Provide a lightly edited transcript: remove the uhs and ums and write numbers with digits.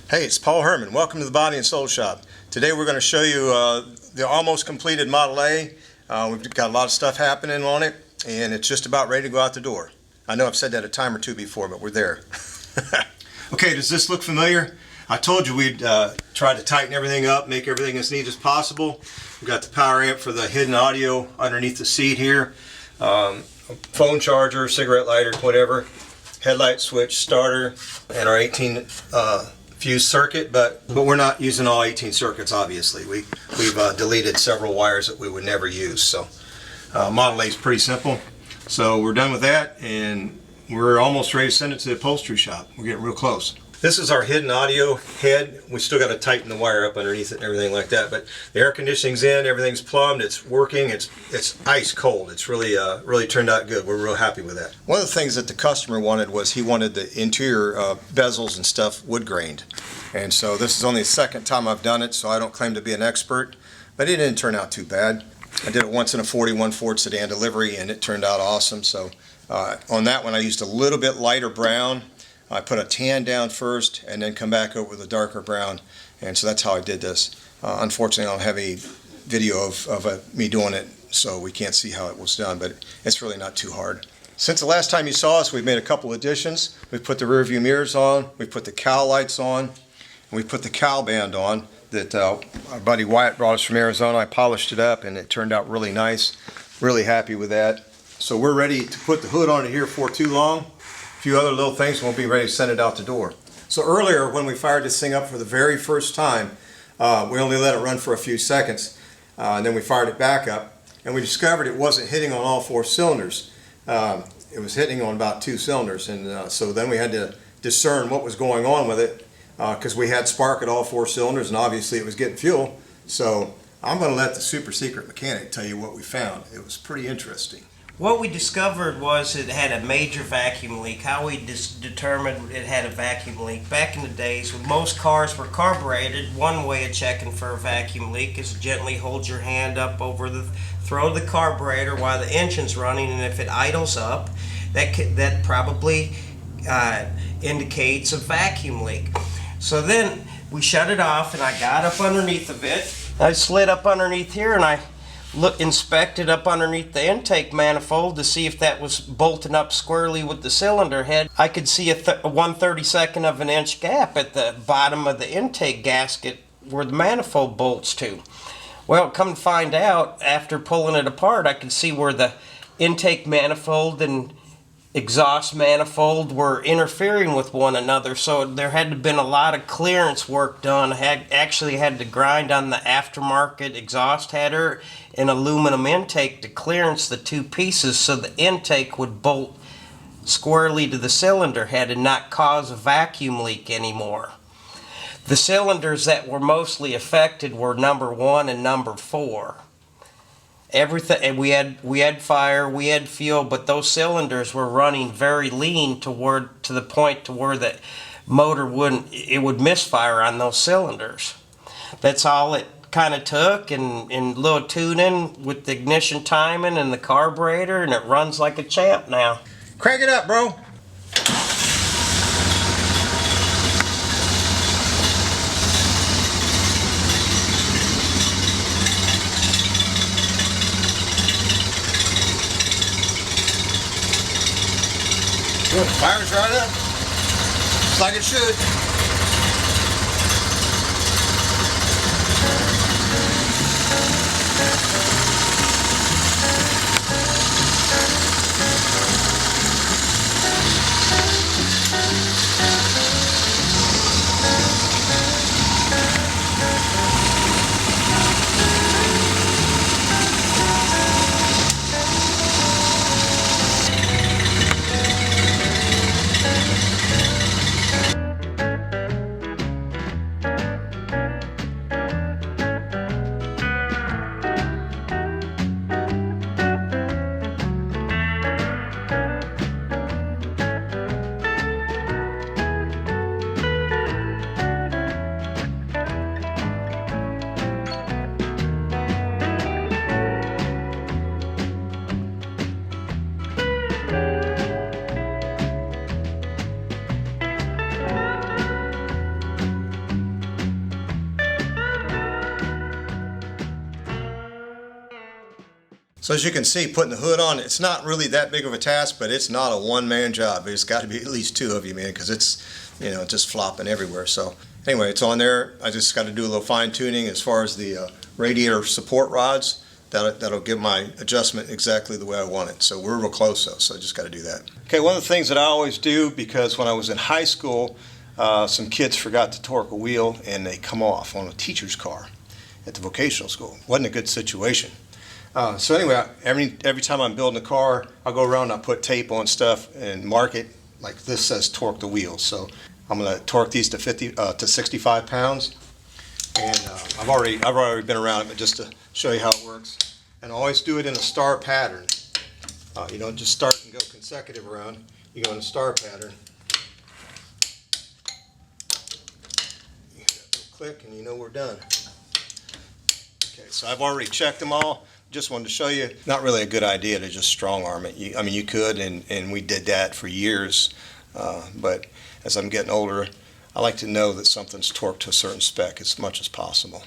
Hey, it's Paul Herman. Welcome to the Body and Soul Shop. Today we're going to show you the almost completed Model A. We've got a lot of stuff happening on it, and it's just about ready to go out the door. I know I've said that a time or two before, but we're there. Okay, does this look familiar? I told you we'd try to tighten everything up, make everything as neat as possible. We've got the power amp for the hidden audio underneath the seat here. Phone charger, cigarette lighter, whatever. Headlight switch, starter, and our 18 fuse circuit, but we're not using all 18 circuits, obviously. We've deleted several wires that we would never use. So Model A is pretty simple. So we're done with that, and we're almost ready to send it to the upholstery shop. We're getting real close. This is our hidden audio head. We still got to tighten the wire up underneath it and everything like that, but the air conditioning's in, everything's plumbed, it's working, it's ice cold. It's really turned out good. We're real happy with that. One of the things that the customer wanted was he wanted the interior bezels and stuff wood grained. And so this is only the second time I've done it, so I don't claim to be an expert, but it didn't turn out too bad. I did it once in a 41 Ford sedan delivery, and it turned out awesome. So on that one I used a little bit lighter brown. I put a tan down first and then come back over with a darker brown, and so that's how I did this. Unfortunately, I don't have any video of me doing it, so we can't see how it was done, but it's really not too hard. Since the last time you saw us, we've made a couple additions. We've put the rear view mirrors on, we've put the cowl lights on, and we've put the cowl band on that our buddy Wyatt brought us from Arizona. I polished it up and it turned out really nice. Really happy with that. So we're ready to put the hood on it here for too long. A few other little things, and we'll be ready to send it out the door. So earlier when we fired this thing up for the very first time, we only let it run for a few seconds, and then we fired it back up, and we discovered it wasn't hitting on all 4 cylinders. It was hitting on about 2 cylinders, and so then we had to discern what was going on with it, because we had spark at all 4 cylinders, and obviously it was getting fuel. So I'm going to let the super secret mechanic tell you what we found. It was pretty interesting. What we discovered was it had a major vacuum leak. How we determined it had a vacuum leak. Back in the days when most cars were carbureted, one way of checking for a vacuum leak is gently hold your hand up over the throat of the carburetor while the engine's running, and if it idles up, that probably indicates a vacuum leak. So then we shut it off, and I got up underneath of it. I slid up underneath here, and I inspected up underneath the intake manifold to see if that was bolting up squarely with the cylinder head. I could see a 1/32 of an inch gap at the bottom of the intake gasket where the manifold bolts to. Well, come to find out, after pulling it apart, I could see where the intake manifold and exhaust manifold were interfering with one another, so there had to have been a lot of clearance work done. Actually had to grind on the aftermarket exhaust header and aluminum intake to clearance the 2 pieces so the intake would bolt squarely to the cylinder head and not cause a vacuum leak anymore. The cylinders that were mostly affected were number 1 and number 4. Everything, and we had fire, we had fuel, but those cylinders were running very lean to the point to where the motor would misfire on those cylinders. That's all it kind of took, and a little tuning with the ignition timing and the carburetor, and it runs like a champ now. Crank it up, bro. Good, fire's right up. Just like it should. So as you can see, putting the hood on, it's not really that big of a task, but it's not a one-man job. It's got to be at least two of you, man, because it's, just flopping everywhere. So anyway, it's on there. I just got to do a little fine tuning as far as the radiator support rods. That'll give my adjustment exactly the way I want it. So we're real close though, so I just got to do that. Okay, one of the things that I always do, because when I was in high school, some kids forgot to torque a wheel and they come off on a teacher's car at the vocational school. Wasn't a good situation. So anyway, every time I'm building a car, I'll go around and I'll put tape on stuff and mark it. Like this says torque the wheels. So I'm going to torque these to 65 pounds. And I've already been around it, but just to show you how it works. And always do it in a star pattern. You don't just start and go consecutive around. You go in a star pattern. You hit that little click and you know we're done. Okay, so I've already checked them all. Just wanted to show you, not really a good idea to just strong arm it. You could, and we did that for years. But as I'm getting older, I like to know that something's torqued to a certain spec as much as possible.